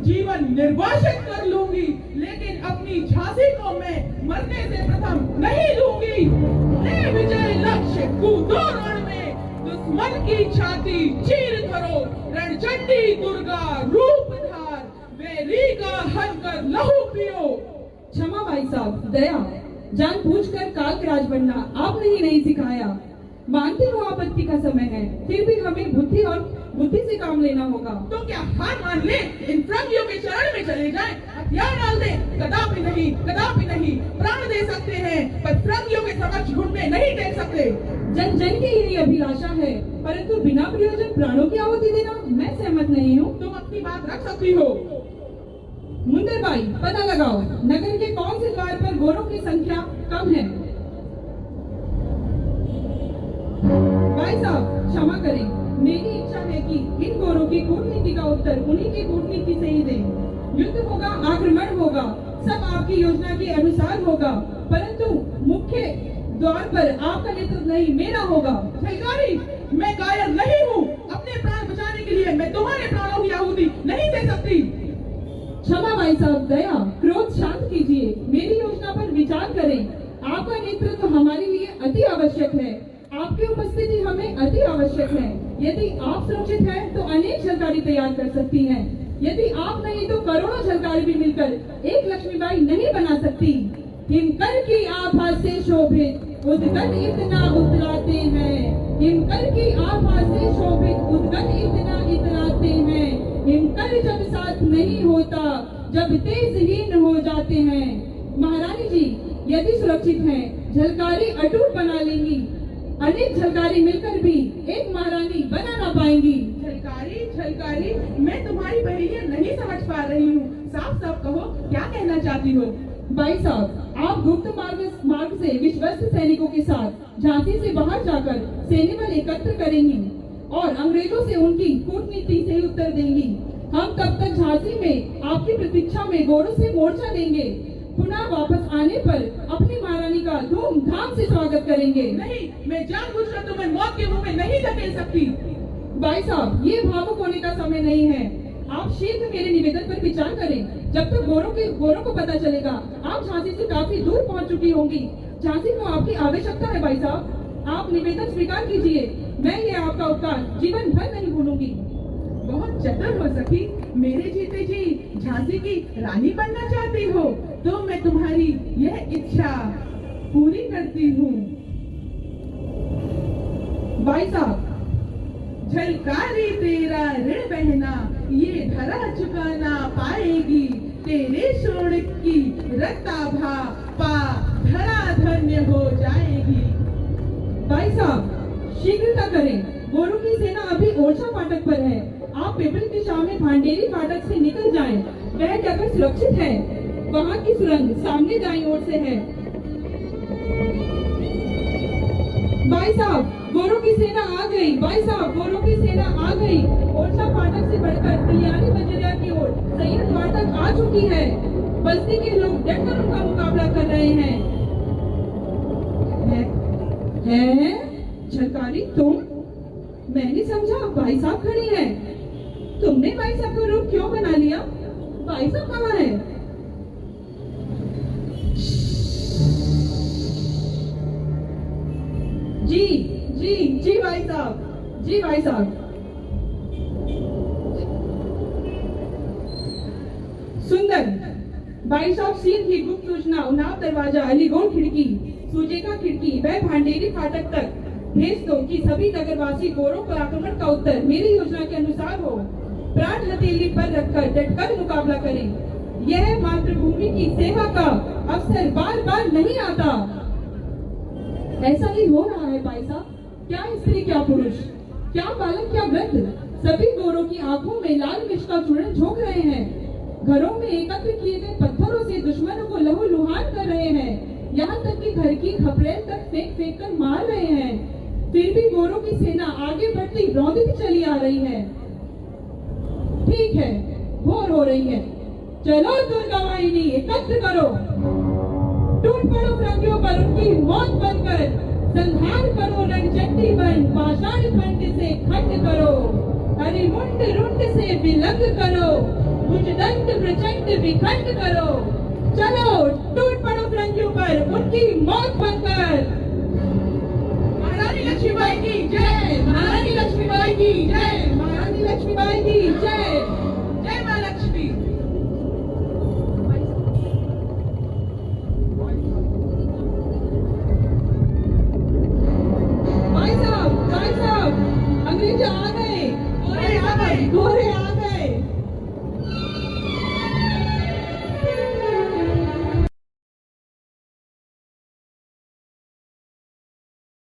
जीवन निर्वासित कर लूंगी, लेकिन अपनी झांसी को मैं मरने से प्रथम नहीं लूंगी। ए विजय लक्ष्य कूदो रण में, दुश्मन की छाती चीर करो, रणचंडी दुर्गा रूप धार, वेरी का हन कर लहू पियो। क्षमा भाई साहब, दया, जानबूझकर काल के राज बनना आपने ही नहीं सिखाया। मानती हूँ आपत्ति का समय है, फिर भी हमें बुद्धि से काम लेना होगा। तो क्या हार मान ले, इन फ्रंगियों के चरण में चले जाएं, हथियार डाल दें? कदापि नहीं, कदापि नहीं। प्राण दे सकते हैं पर फ्रंगियों के समक्ष घुटने नहीं टेक सकते। जन जन की यही अभिलाषा है, परंतु बिना प्रयोजन प्राणों की आहुति देना मैं सहमत नहीं हूँ। तुम अपनी बात रख सकती हो। मुंदर भाई, पता लगाओ नगर के कौन से द्वार पर गोरों की संख्या कम है। भाई साहब, क्षमा करें, मेरी इच्छा है कि इन गोरों की कूटनीति का उत्तर उन्हीं की कूटनीति से ही दें। युद्ध होगा, आक्रमण होगा, सब आपकी योजना के अनुसार होगा, परंतु मुख्य द्वार पर आपका नेतृत्व नहीं, मेरा होगा। झलकारी, मैं कायर नहीं हूँ। अपने प्राण बचाने के लिए मैं तुम्हारे प्राणों की आहुति नहीं दे सकती। क्षमा भाई साहब, दया, क्रोध शांत कीजिए, मेरी योजना पर विचार करें। आपका नेतृत्व हमारे लिए अति आवश्यक है, आपकी उपस्थिति हमें अति आवश्यक है। यदि आप सुरक्षित हैं, तो अनेक झलकारी तैयार कर सकती हैं। यदि आप नहीं, तो करोड़ों झलकारी भी मिलकर एक लक्ष्मीबाई नहीं बना सकती। हिमकर की आभा से शोभित उद्गत इतना उतराते हैं, हिमकर की आभा से शोभित उद्गत इतना इतराते हैं। हिमकर जब साथ नहीं होता, जब तेजहीन हो जाते हैं। महारानी जी, यदि सुरक्षित हैं, झलकारी अटूट बना लेंगी। अनेक झलकारी मिलकर भी एक महारानी बना ना पाएंगी। झलकारी, मैं तुम्हारी पहेलियां नहीं समझ पा रही हूँ। साफ साफ कहो, क्या कहना चाहती हो? भाई साहब, आप गुप्त मार्ग से विश्वस्त सैनिकों के साथ झांसी से बाहर जाकर सैन्य बल एकत्र करेंगी और अंग्रेजों से उनकी कूटनीति से उत्तर देंगी। हम तब तक झांसी में आपकी प्रतीक्षा में गोरों से मोर्चा लेंगे। पुनः वापस आने पर अपनी महारानी का धूमधाम से स्वागत करेंगे। नहीं, मैं जानबूझकर तुम्हें मौत के मुंह में नहीं धकेल सकती। भाई साहब, ये भावुक होने का समय नहीं है। आप शीघ्र मेरे निवेदन पर विचार करें। जब तक गोरों को पता चलेगा, आप झांसी से काफी दूर पहुंच चुकी होंगी। झांसी को आपकी आवश्यकता है। भाई साहब, आप निवेदन स्वीकार कीजिए। मैं ये आपका उपकार जीवन भर नहीं भूलूंगी। बहुत चतुर हो सखी, मेरे जीते जी झांसी की रानी बनना चाहती हो, तो मैं तुम्हारी यह इच्छा पूरी करती हूँ। भाई साहब, झलकारी तेरा ऋण बहना ये धरा चुकाना पाएगी, तेरे शोण की रक्ताभा पा धरा धन्य हो जाएगी। भाई साहब, शीघ्रता करें, गोरों की सेना अभी ओरछा फाटक पर है। आप पिपली दिशा में भांडेरी फाटक से निकल जाएं। वह जगह सुरक्षित है, वहाँ की सुरंग सामने दाईं ओर से है। भाई साहब, गोरों की सेना आ गई। भाई साहब, गोरों की सेना आ गई। ओरछा फाटक से बढ़कर तिलियानी बजरिया की ओर सैयद द्वार तक आ चुकी है। बस्ती के लोग डटकर उनका मुकाबला कर रहे हैं। झलकारी, तुम? मैंने समझा भाई साहब खड़ी हैं। तुमने भाई साहब का रूप क्यों बना लिया? भाई साहब कहाँ है? जी भाई साहब, जी भाई साहब। सुंदर भाई साहब, सीन की गुप्त सूचना उन्नाव दरवाजा, अलीगोड़ खिड़की, सुजेका खिड़की व भांडेरी फाटक तक भेज दो कि सभी नगरवासी गोरों पर आक्रमण का उत्तर मेरी योजना के अनुसार हो। प्राण हथेली पर रखकर डटकर मुकाबला करें। यह मातृभूमि की सेवा का अवसर बार बार नहीं आता। ऐसा ही हो रहा है भाई साहब। क्या स्त्री, क्या पुरुष, क्या बालक, क्या वृद्ध, सभी गोरों की आंखों में लाल मिर्च का चूर्ण झोंक रहे हैं। घरों में एकत्र किए गए पत्थरों से दुश्मनों को लहूलुहान कर रहे हैं। यहाँ तक कि घर की खपरेल तक फेंक फेंक कर मार रहे हैं। फिर भी गोरों की सेना आगे बढ़ती रौंदती चली आ रही है। ठीक है, घोर हो रही है। चलो दुर्गा वाहिनी, एकत्र करो, टूट पड़ो फ्रंगियों पर उनकी मौत बनकर, संहार करो रणचंडी बन, पाषाण खंड से खंड करो, हरिमुंड रुंड से विलंग करो, भुजदंड प्रचंड विखंड करो। चलो टूट पड़ो फिरंगियों पर, उनकी मौत